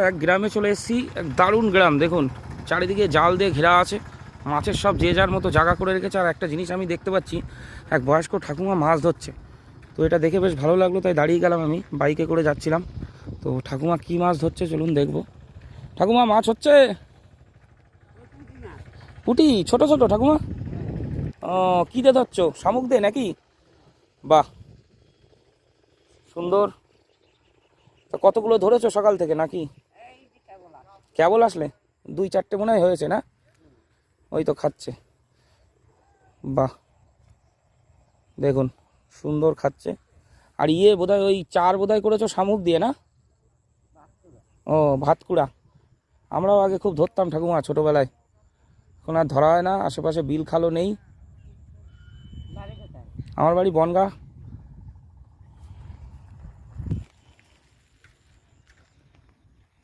এক গ্রামে চলে এসেছি, এক দারুণ গ্রাম। দেখুন চারিদিকে জাল দিয়ে ঘেরা আছে, মাছের সব যে যার মতো জায়গা করে রেখেছে। আর একটা জিনিস আমি দেখতে পাচ্ছি, এক বয়স্ক ঠাকুমা মাছ ধরছে। তো এটা দেখে বেশ ভালো লাগলো, তাই দাঁড়িয়ে গেলাম। আমি বাইকে করে যাচ্ছিলাম, তো ঠাকুমা কি মাছ ধরছে চলুন দেখবো। ঠাকুমা মাছ হচ্ছে? পুঁটি ছোট ছোট ঠাকুমা? ও, কী দিয়ে ধরছো? শামুক দিয়ে নাকি? বাহ, সুন্দর। তো কতগুলো ধরেছো সকাল থেকে নাকি? কেবল আসলে? 2-4টে মনে হয় হয়েছে না? ওই তো খাচ্ছে। বাহ, দেখুন সুন্দর খাচ্ছে। আর বোধহয় ওই চার বোধহয় করেছো শামুক দিয়ে না? ও, ভাতকুড়া। আমরাও আগে খুব ধরতাম ঠাকুমা ছোটোবেলায়, এখন আর ধরা হয় না। আশেপাশে বিল খালও নেই। আমার বাড়ি বনগাঁ।